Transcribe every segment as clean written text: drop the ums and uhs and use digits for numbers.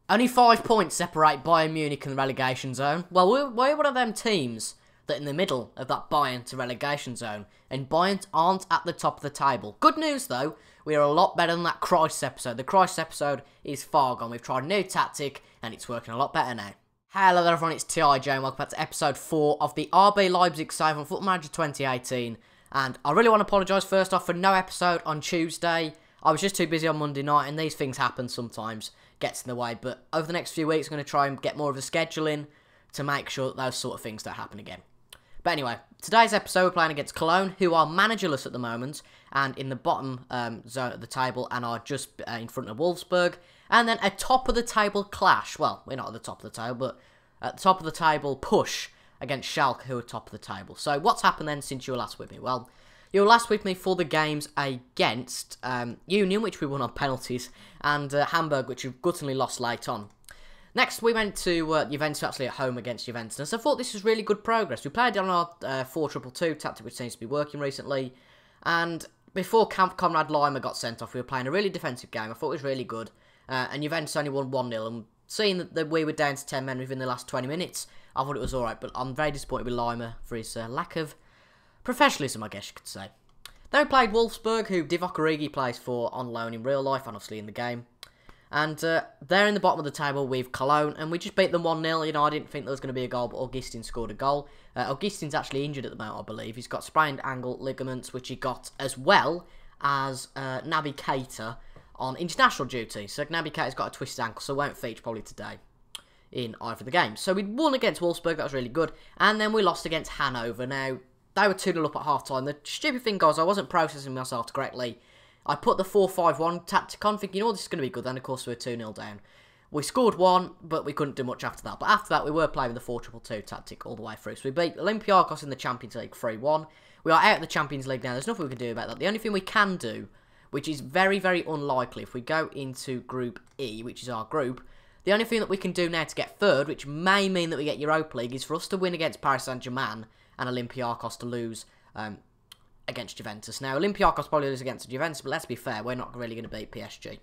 Only 5 points separate Bayern Munich and the relegation zone. Well, we're one of them teams that in the middle of that Bayern to relegation zone, and Bayern aren't at the top of the table. Good news though, we are a lot better than that Christ episode. The Christ episode is far gone. We've tried a new tactic, and it's working a lot better now. Hello there everyone, it's TIJ, and welcome back to episode 4 of the RB Leipzig save on Football Manager 2018. And I really want to apologise first off for no episode on Tuesday. I was just too busy on Monday night, and these things happen sometimes, gets in the way. But over the next few weeks, I'm going to try and get more of a schedule in to make sure that those sort of things don't happen again. But anyway, today's episode we're playing against Koln, who are managerless at the moment, and in the bottom zone of the table, and are just in front of Wolfsburg. And then a top of the table clash. Well, we're not at the top of the table, but at the top of the table push against Schalke, who are top of the table. So what's happened then since you were last with me? Well, you were last with me for the games against Union, which we won on penalties, and Hamburg, which we've guttingly lost late on. Next, we went to Juventus, actually at home against Juventus, and so I thought this was really good progress. We played on our 4-2-2 tactic, which seems to be working recently, and before Conrad Lima got sent off, we were playing a really defensive game. I thought it was really good, and Juventus only won 1-0, and seeing that we were down to 10 men within the last 20 minutes, I thought it was alright, but I'm very disappointed with Lima for his lack of professionalism, I guess you could say. Then we played Wolfsburg, who Divock Origi plays for on loan in real life, honestly, in the game. And they're in the bottom of the table with Cologne, and we just beat them 1-0. You know, I didn't think there was going to be a goal, but Augustin scored a goal. Augustin's actually injured at the moment, I believe. He's got sprained ankle ligaments, which he got as well as Naby Keita on international duty. So Naby Keita's got a twisted ankle, so won't feature probably today in either of the games. So we won against Wolfsburg, that was really good. And then we lost against Hanover. Now, they were 2-0 up at half-time. The stupid thing was I wasn't processing myself correctly. I put the 4-5-1 tactic on, thinking, oh, this is going to be good. Then, of course, we were 2-0 down. We scored one, but we couldn't do much after that. But after that, we were playing the 4-2-2 tactic all the way through. So we beat Olympiacos in the Champions League 3-1. We are out of the Champions League now. There's nothing we can do about that. The only thing we can do, which is very, very unlikely, if we go into Group E, which is our group, the only thing that we can do now to get third, which may mean that we get Europa League, is for us to win against Paris Saint-Germain and Olympiacos to lose against Juventus. Now, Olympiacos probably lose against Juventus, but let's be fair, we're not really going to beat PSG.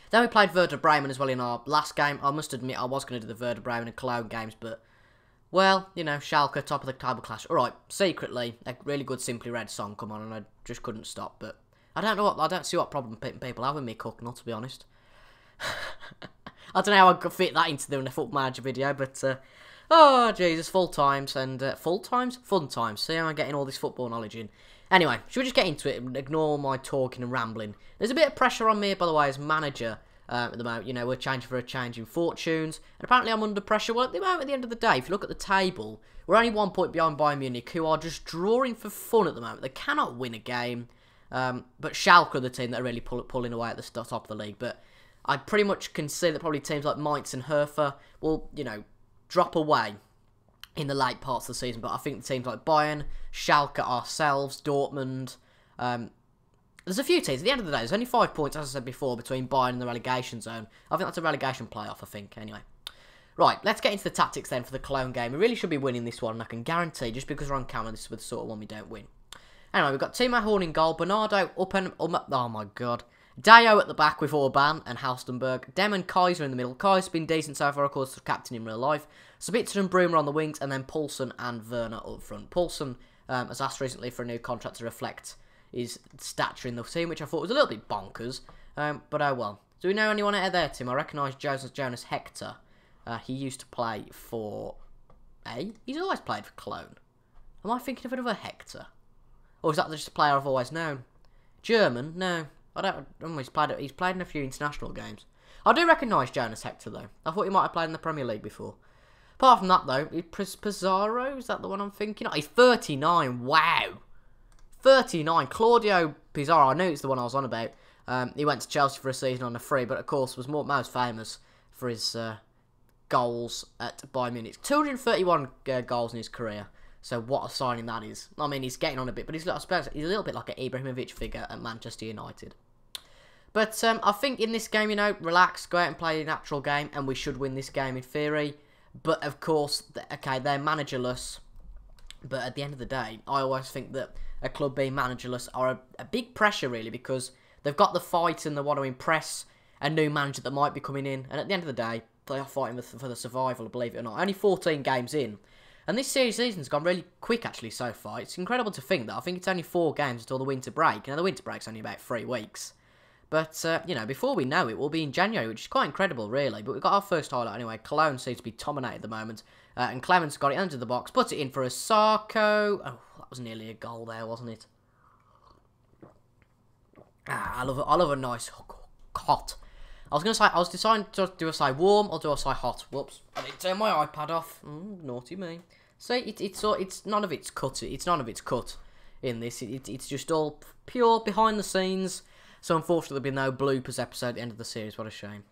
Then we played Werder Bremen as well in our last game. I must admit, I was going to do the Werder Bremen and Cologne games, but, well, you know, Schalke, top of the table clash. Alright, secretly, a really good Simply Red song come on, and I just couldn't stop, but I don't see what problem people have with MICK, HUCKNALL, to be honest. I don't know how I could fit that into doing a Football Manager video, but, oh, Jesus, full times, and full times? Fun times. See how I'm getting all this football knowledge in. Anyway, should we just get into it and ignore my talking and rambling? There's a bit of pressure on me, by the way, as manager at the moment. You know, we're changing for a change in fortunes, and apparently I'm under pressure. Well, at the moment, at the end of the day, if you look at the table, we're only 1 point behind Bayern Munich, who are just drawing for fun at the moment. They cannot win a game, but Schalke are the team that are really pulling away at the top of the league. But I pretty much can see that probably teams like Mainz and Hertha will, you know, drop away in the late parts of the season, but I think the teams like Bayern, Schalke, ourselves, Dortmund, there's a few teams. At the end of the day, there's only 5 points, as I said before, between Bayern and the relegation zone. I think that's a relegation playoff, I think, anyway. Right, let's get into the tactics then for the Cologne game. We really should be winning this one, and I can guarantee, just because we're on camera, this is the sort of one we don't win. Anyway, we've got Timo Horn in goal, Bernardo up and... oh my god. Deo at the back with Orban and Halstenberg. Dem and Kaiser in the middle. Kaiser's been decent so far, of course, the captain in real life. Sabitzer and Bruma on the wings, and then Poulsen and Werner up front. Poulsen has asked recently for a new contract to reflect his stature in the team, which I thought was a little bit bonkers. But oh well. Do we know anyone out there, Tim? I recognise Jonas Hector. He used to play for... He's always played for Cologne. Am I thinking of another Hector? Or is that just a player I've always known? German? No. I don't. He's played in a few international games. I do recognise Jonas Hector though. I thought he might have played in the Premier League before. Apart from that though, Pizarro, is that the one I'm thinking of? He's 39. Wow, 39. Claudio Pizarro. I knew it's the one I was on about. He went to Chelsea for a season on a free, but of course was most famous for his goals at Bayern Munich. 231 goals in his career. So what a signing that is. I mean, he's getting on a bit, but I suppose he's a little bit like an Ibrahimovic figure at Manchester United. But I think in this game, you know, relax, go out and play a natural game, and we should win this game in theory. But of course, okay, they're managerless. But at the end of the day, I always think that a club being managerless are a big pressure, really, because they've got the fight and they want to impress. a new manager that might be coming in. And at the end of the day, they are fighting for the survival, believe it or not. Only 14 games in. And this season's gone really quick, actually, so far. It's incredible to think that. I think it's only 4 games until the winter break. You know, the winter break's only about 3 weeks. But, you know, before we know it, we'll be in January, which is quite incredible, really. But we've got our first highlight anyway. Koln seems to be dominating at the moment. And Clemens got it under the box, puts it in for a Sarko. Oh, that was nearly a goal there, wasn't it? I love a nice hot. I was deciding to do a say warm or do a say hot. Whoops, I didn't turn my iPad off. Naughty me. See, it's none of it's cut. It's none of it's cut in this. It's just all pure behind the scenes. So unfortunately, there'll be no bloopers episode at the end of the series. What a shame.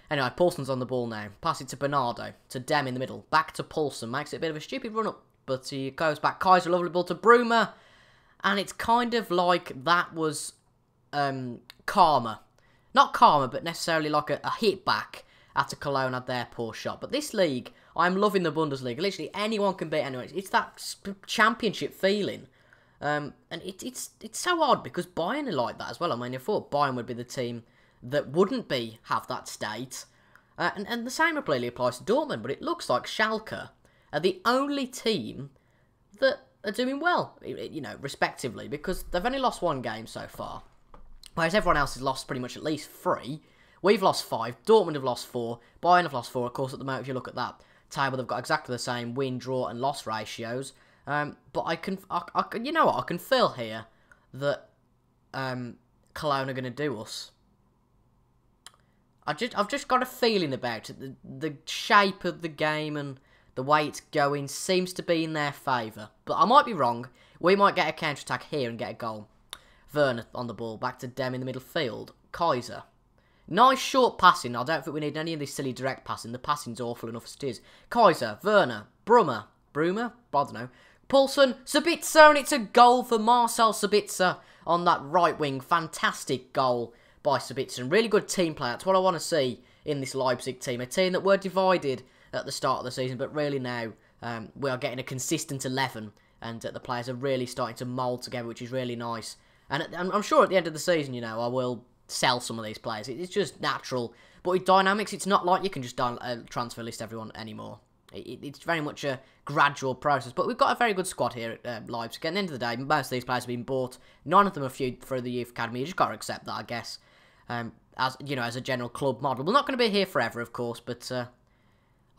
Anyway, Paulson's on the ball now. Pass it to Bernardo. To Dem in the middle. Back to Paulson. Makes it a bit of a stupid run-up. But he goes back. Kaiser, lovely ball to Bruma. And it's kind of like that was karma. Not karma, but necessarily like a hit back after Cologne had their poor shot. But this league, I'm loving the Bundesliga. Literally, anyone can beat anyone. It's that championship feeling. And it's so odd because Bayern are like that as well. I mean, I thought Bayern would be the team that wouldn't have that state. And the same really applies to Dortmund, but it looks like Schalke are the only team that are doing well, you know, respectively, because they've only lost 1 game so far, whereas everyone else has lost pretty much at least 3. We've lost 5, Dortmund have lost 4, Bayern have lost 4, of course, at the moment, if you look at that table, they've got exactly the same win, draw, and loss ratios. But I you know what? I can feel here that Cologne are going to do us. I've just got a feeling about it. The shape of the game and the way it's going seems to be in their favour. But I might be wrong. We might get a counter-attack here and get a goal. Werner on the ball. Back to Dem in the middle field. Kaiser. Nice short passing. I don't think we need any of this silly direct passing. The passing's awful enough as it is. Kaiser. Werner. Bruma. I don't know. Paulson. Sabitzer. And it's a goal for Marcel Sabitzer on that right wing. Fantastic goal by Sabitzer. And really good team play. That's what I want to see in this Leipzig team. A team that were divided at the start of the season, but really now we are getting a consistent 11, and the players are really starting to mould together, which is really nice. And I'm sure at the end of the season, you know, I will sell some of these players. It's just natural. But with dynamics, it's not like you can just transfer list everyone anymore. It's very much a gradual process. But we've got a very good squad here at Leipzig. At the end of the day, most of these players have been bought. None of them are through the youth academy. You just got to accept that, I guess. As you know, as a general club model. We're not going to be here forever, of course, but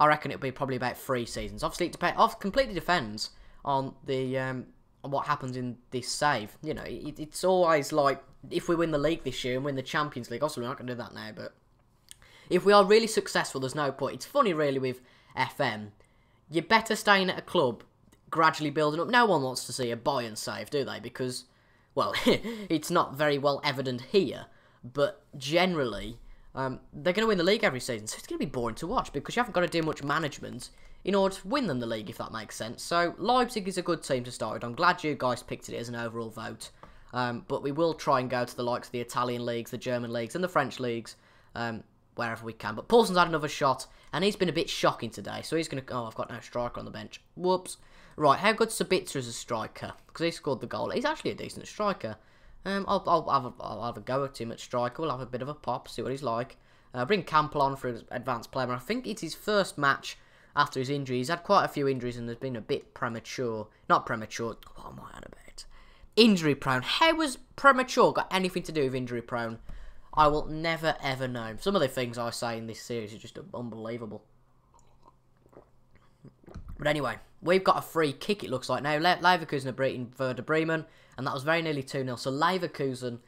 I reckon it'll be probably about 3 seasons. Obviously, it completely depends on the on what happens in this save. You know, it's always like, if we win the league this year and win the Champions League, obviously we're not going to do that now, but if we are really successful, there's no point. It's funny, really, with FM. You're better staying at a club, gradually building up. No one wants to see a Bayern save, do they? Because, well, it's not very well evident here, but generally they're going to win the league every season, so it's going to be boring to watch because you haven't got to do much management in order to win them the league, if that makes sense. So Leipzig is a good team to start with. I'm glad you guys picked it as an overall vote, but we will try and go to the likes of the Italian leagues, the German leagues, and the French leagues, wherever we can. But Paulson's had another shot, and he's been a bit shocking today, so he's going to... Oh, I've got no striker on the bench. Whoops. Right, how good's Sabitzer as a striker? Because he scored the goal. He's actually a decent striker. I'll have a go at him at striker. We'll have a bit of a pop, see what he's like. Bring Campbell on for his advanced player. I think it's his first match after his injury. He's had quite a few injuries and there's been a bit premature. Not premature. What am I on about? Injury prone. How has premature got anything to do with injury prone? I will never ever know. Some of the things I say in this series are just unbelievable. But anyway, we've got a free kick, it looks like now. Leverkusen are beating Werder Bremen, and that was very nearly 2-0. So Leverkusen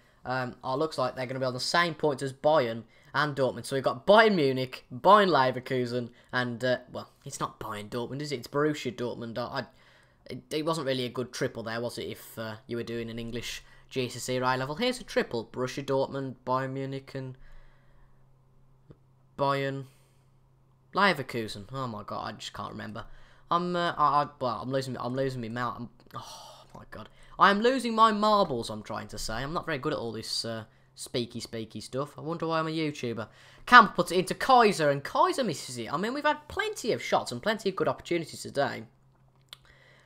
looks like they're going to be on the same points as Bayern and Dortmund. So we've got Bayern Munich, Bayern Leverkusen, and, well, it's not Bayern Dortmund, is it? It's Borussia Dortmund. It wasn't really a good triple there, was it, if you were doing an English GCSE or A-level? Here's a triple. Borussia Dortmund, Bayern Munich, and Bayern Leverkusen. Oh my god, I just can't remember. I'm losing my mouth. Oh my god, I am losing my marbles. I'm trying to say. I'm not very good at all this speaky stuff. I wonder why I'm a YouTuber. Camp puts it into Kaiser, and Kaiser misses it. I mean, we've had plenty of shots and plenty of good opportunities today,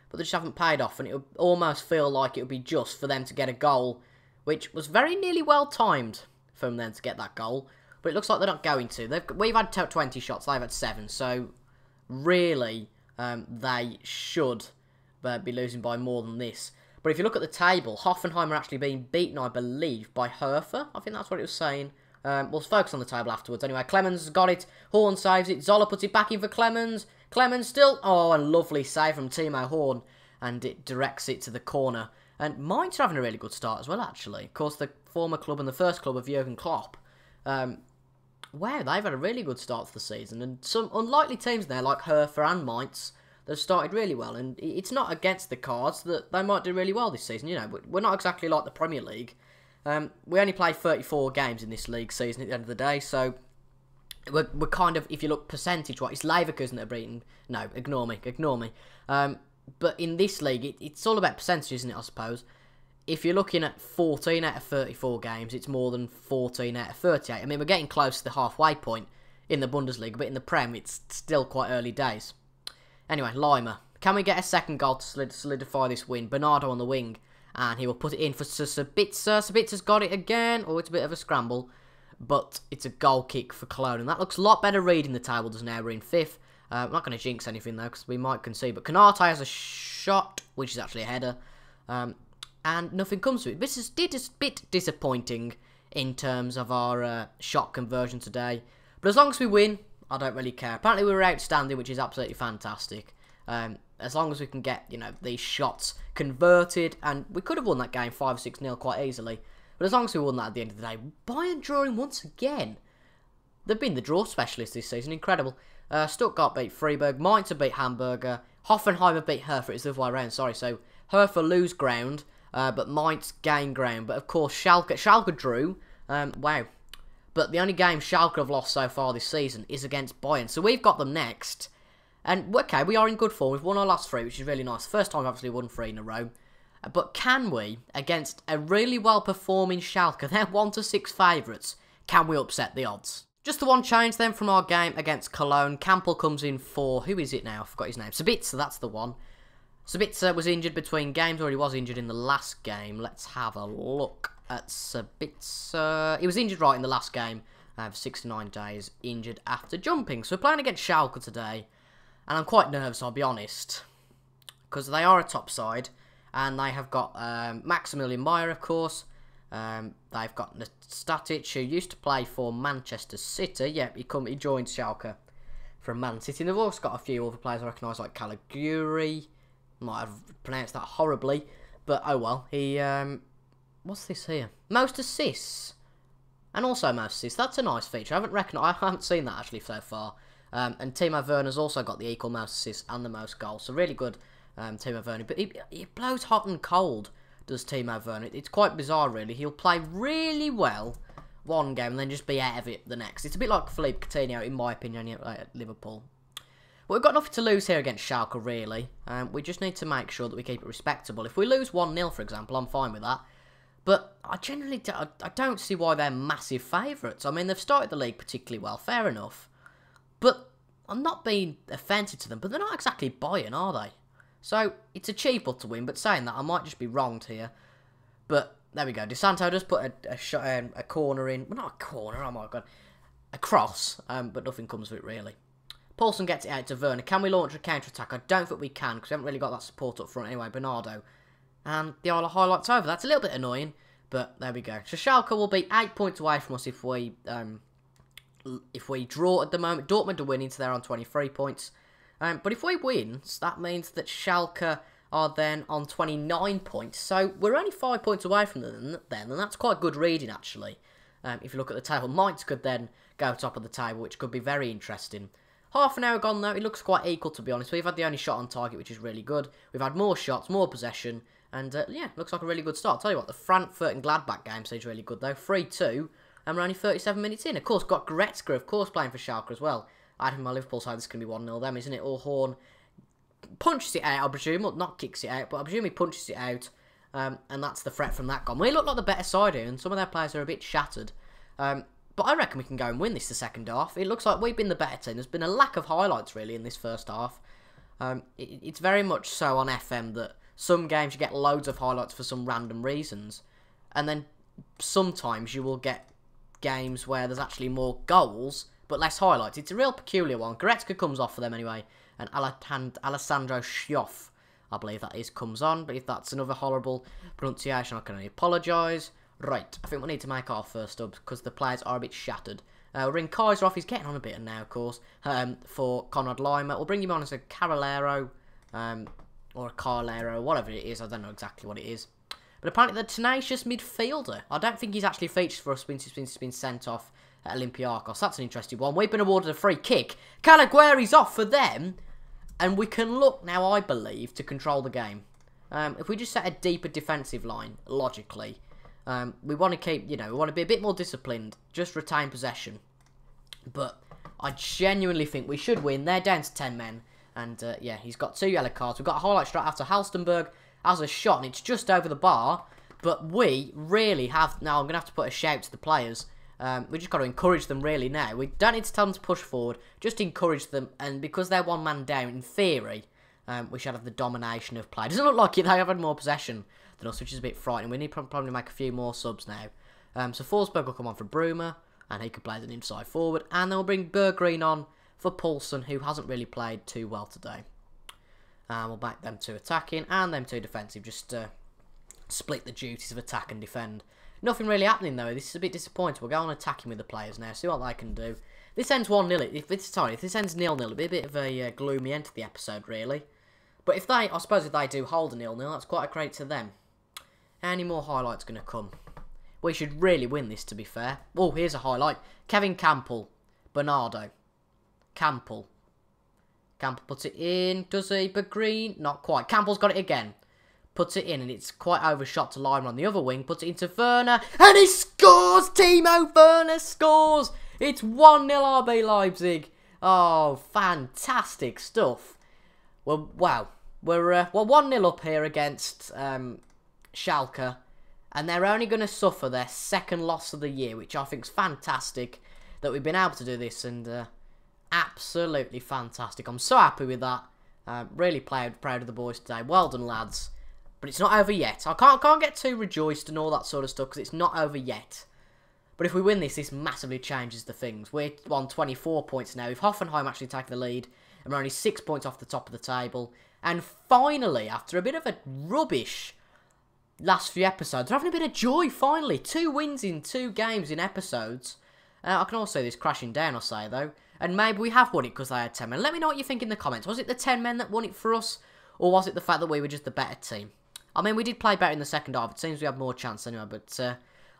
but they just haven't paid off. And it would almost feel like it would be just for them to get a goal, which was very nearly well timed from them to get that goal. but it looks like they're not going to. We've had 20 shots, they've had 7, so really they should be losing by more than this. But if you look at the table, Hoffenheim are actually being beaten, I believe, by Hertha. I think that's what it was saying. We'll focus on the table afterwards. Anyway, Clemens has got it. Horn saves it. Zoller puts it back in for Clemens. Clemens still... Oh, a lovely save from Timo Horn. And it directs it to the corner. And Mainz are having a really good start as well, actually. Of course, the former club and the first club of Jurgen Klopp. Wow, they've had a really good start to the season. And some unlikely teams there, like Hertha and Mainz, they've started really well. And it's not against the cards that they might do really well this season. You know, we're not exactly like the Premier League. We only play 34 games in this league season at the end of the day, so we're kind of, if you look percentage-wise, it's Leverkusen that are beaten. No, ignore me. But in this league, it's all about percentage, isn't it, I suppose? If you're looking at 14 out of 34 games, it's more than 14 out of 38. I mean, we're getting close to the halfway point in the Bundesliga, but in the Prem, it's still quite early days. Anyway, Lima. Can we get a second goal to solidify this win? Bernardo on the wing. And he will put it in for Sabitzer. Sabitzer's got it again. Oh, it's a bit of a scramble. But it's a goal kick for Koln. And that looks a lot better reading the table does now. We're in 5th. I'm not going to jinx anything, though, because we might concede. But Konate has a shot, which is actually a header. And nothing comes to it. This is a bit disappointing in terms of our shot conversion today. But as long as we win, I don't really care. Apparently, we were outstanding, which is absolutely fantastic. As long as we can get, you know, these shots converted, and we could have won that game 5-6-0 quite easily, but as long as we won that at the end of the day, Bayern drawing once again. They've been the draw specialists this season, incredible. Stuttgart beat Freiburg, Mainz beat Hamburger, Hoffenheim beat Hertha, it's the other way around, sorry, so Hertha lose ground, but Mainz gain ground, but of course Schalke drew, wow. But the only game Schalke have lost so far this season is against Bayern, so we've got them next. And, okay, we are in good form. We've won our last 3, which is really nice. First time, obviously, we won 3 in a row. But can we, against a really well-performing Schalke, they're 1-6 favourites, can we upset the odds? Just the one change, then, from our game against Cologne. Campbell comes in for... Who is it now? I forgot his name. Sabitzer, that's the one. Sabitzer was injured between games, or he was injured in the last game. Let's have a look at Sabitzer. He was injured right in the last game. For 69 days, injured after jumping. So we're playing against Schalke today. And I'm quite nervous, I'll be honest, because they are a top side, and they have got Maximilian Meyer, of course. They've got Static, who used to play for Manchester City. Yep, he joined Schalke from Man City. And they've also got a few other players I recognise, like Caliguri. Might have pronounced that horribly, but oh well. He, what's this here? Most assists, and also most assists. That's a nice feature. I haven't seen that actually so far. And Timo Werner's also got the equal most assists and the most goals. So really good, Timo Werner. But he blows hot and cold, does Timo Werner. It's quite bizarre, really. He'll play really well one game and then just be out of it the next. It's a bit like Philippe Coutinho, in my opinion, at Liverpool. But we've got nothing to lose here against Schalke, really. We just need to make sure that we keep it respectable. If we lose 1-0, for example, I'm fine with that. But I generally I don't see why they're massive favourites. I mean, they've started the league particularly well, fair enough. But I'm not being offensive to them, but they're not exactly Bayern, are they? So, it's achievable to win, but saying that, I might just be wronged here. But, there we go. De Santo does put a corner in. Well, not a corner, oh my god. A cross, but nothing comes of it, really. Paulson gets it out to Werner. Can we launch a counter-attack? I don't think we can, because we haven't really got that support up front anyway. Bernardo. And the highlight's over. That's a little bit annoying, but there we go. So, Schalke will be 8 points away from us if we draw at the moment. Dortmund are winning, so they're on 23 points. But if we win, that means that Schalke are then on 29 points. So we're only 5 points away from them then, and that's quite good reading, actually. If you look at the table, Mainz could then go top of the table, which could be very interesting. Half an hour gone, though. It looks quite equal, to be honest. We've had the only shot on target, which is really good. We've had more shots, more possession, and yeah, looks like a really good start. I'll tell you what, the Frankfurt and Gladbach game seems really good, though. 3-2. And we're only 37 minutes in. Of course, got Goretzka, of course, playing for Schalke as well. I think my Liverpool side is going to be 1-0 them, isn't it? Or Horn punches it out, I presume. Well, not kicks it out, but I presume he punches it out. And that's the threat from that goal. We look like the better side here, and some of their players are a bit shattered. But I reckon we can go and win this the second half. It looks like we've been the better team. There's been a lack of highlights, really, in this first half. It's very much so on FM that some games you get loads of highlights for some random reasons. And then sometimes you will get games where there's actually more goals, but less highlights. It's a real peculiar one. Goretzka comes off for them anyway, and Alessandro Schioff, I believe that is, comes on. But if that's another horrible pronunciation, I can only apologise. Right, I think we need to make our first subs because the players are a bit shattered. We'll bring Kaiser off. He's getting on a bit now, of course, for Conrad Lima. We'll bring him on as a Carolero, or a Carlero, whatever it is. I don't know exactly what it is. But apparently the tenacious midfielder. I don't think he's actually featured for us since he's been sent off at Olympiacos. That's an interesting one. We've been awarded a free kick. Calagueri's off for them. And we can look now, I believe, to control the game. If we just set a deeper defensive line, logically, we want to keep, we want to be a bit more disciplined. Just retain possession. But I genuinely think we should win. They're down to 10 men. And, yeah, he's got 2 yellow cards. We've got a highlight straight after Halstenberg has a shot, and it's just over the bar. But we really have... Now, I'm going to have to put a shout to the players. We just got to encourage them, really, now. We don't need to tell them to push forward. Just encourage them. And because they're one man down, in theory, we should have the domination of play. It doesn't look like it. They have had more possession than us, which is a bit frightening. We need to probably make a few more subs now. So Forsberg will come on for Bruma, and he can play as an inside forward. And then we'll bring Berggreen on for Poulsen, who hasn't really played too well today. We'll back them 2 attacking and them 2 defensive. Just split the duties of attack and defend. Nothing really happening though. This is a bit disappointing. We'll go on attacking with the players now. See what they can do. This ends 1-0. If this ends 0-0, it'll be a bit of a gloomy end to the episode, really. But if I suppose if they do hold a 0-0, that's quite a credit to them. Any more highlights going to come? We should really win this, to be fair. Oh, here's a highlight. Kevin Campbell. Bernardo. Campbell. Campbell puts it in. Does he? But Green? Not quite. Campbell's got it again. Puts it in, and it's quite overshot to Lima on the other wing. Puts it into Werner, and he scores! Timo Werner scores! It's 1-0 RB Leipzig. Oh, fantastic stuff. Well, wow. We're 1-0 up here against Schalke, and they're only going to suffer their 2nd loss of the year, which I think is fantastic that we've been able to do this, and absolutely fantastic. I'm so happy with that. Really proud of the boys today. Well done, lads. But it's not over yet. I can't get too rejoiced and all that sort of stuff because it's not over yet. But if we win this, this massively changes the things. We're on 24 points now. If Hoffenheim actually take the lead, and we're only 6 points off the top of the table. And finally, after a bit of a rubbish last few episodes, we're having a bit of joy finally. 2 wins in 2 games in episodes. I can also see this crashing down, I'll say, though. And maybe we have won it because they had 10 men. Let me know what you think in the comments. Was it the 10 men that won it for us? Or was it the fact that we were just the better team? I mean, we did play better in the second half. It seems we had more chance anyway, but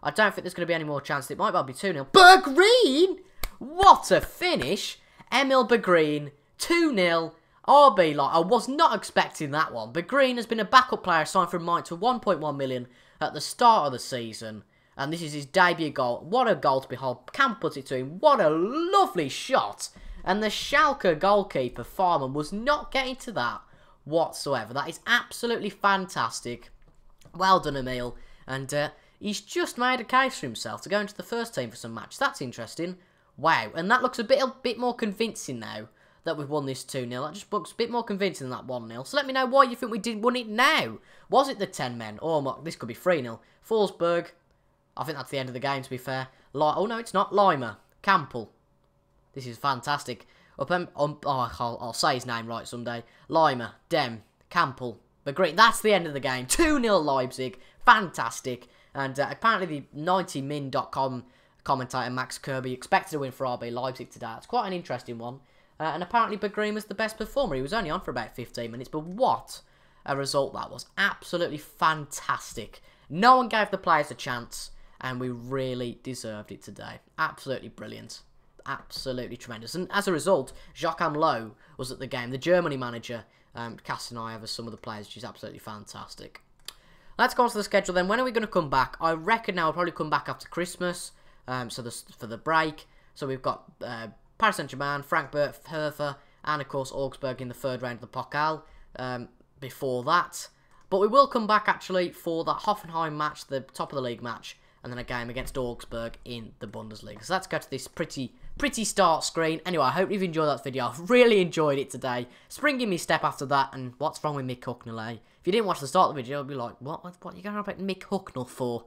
I don't think there's going to be any more chance. It might well be 2-0. Berggreen! What a finish! Emil Berggreen, 2-0. RB, I was not expecting that one. Berggreen has been a backup player signed from Mainz for 1.1 million at the start of the season. And this is his debut goal. What a goal to behold. Camp put it to him. What a lovely shot. And the Schalke goalkeeper, Farman, was not getting to that whatsoever. That is absolutely fantastic. Well done, Emil. And he's just made a case for himself to go into the first team for some matches. That's interesting. Wow. And that looks a bit more convincing now that we've won this 2-0. That just looks a bit more convincing than that 1-0. So let me know why you think we didn't win it now. Was it the 10 men? Or this could be 3-0. Forsberg. I think that's the end of the game, to be fair. Oh, no, it's not. Lima. Campbell. This is fantastic. I'll say his name right someday. Lima. Dem. Campbell. Berggreen. That's the end of the game. 2-0 Leipzig. Fantastic. And apparently the 90min.com commentator Max Kirby expected a win for RB Leipzig today. That's quite an interesting one. And apparently Berggreen was the best performer. He was only on for about 15 minutes. But what a result that was. Absolutely fantastic. No one gave the players a chance. And we really deserved it today. Absolutely brilliant. Absolutely tremendous. And as a result, HUCKNALL was at the game. The Germany manager, cast an eye over some of the players, which is absolutely fantastic. Let's go on to the schedule then. When are we going to come back? I reckon now we'll probably come back after Christmas. For the break. So we've got Paris Saint-Germain, Frankfurt, Hertha, and of course Augsburg in the 3rd round of the Pokal before that. But we will come back actually for that Hoffenheim match, the top of the league match. And then a game against Augsburg in the Bundesliga. So let's go to this pretty start screen. Anyway, I hope you've enjoyed that video. I've really enjoyed it today. Spring me step after that. And what's wrong with MICK, HUCKNALL, eh? If you didn't watch the start of the video, you'll be like, what are you going on about MICK, HUCKNALL for?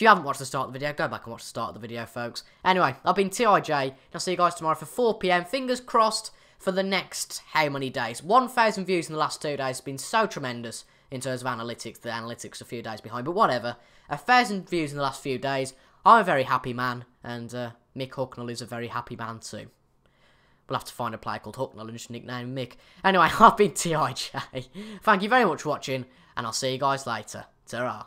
If you haven't watched the start of the video, go back and watch the start of the video, folks. Anyway, I've been TIJ, and I'll see you guys tomorrow for 4 PM. Fingers crossed for the next how many days? 1,000 views in the last 2 days has been so tremendous in terms of analytics. The analytics are a few days behind, but whatever. 1,000 views in the last few days. I'm a very happy man, and Mick Hucknall is a very happy man too. We'll have to find a player called Hucknall and just nickname Mick. Anyway, I've been TIJ. Thank you very much for watching, and I'll see you guys later. Ta-ra.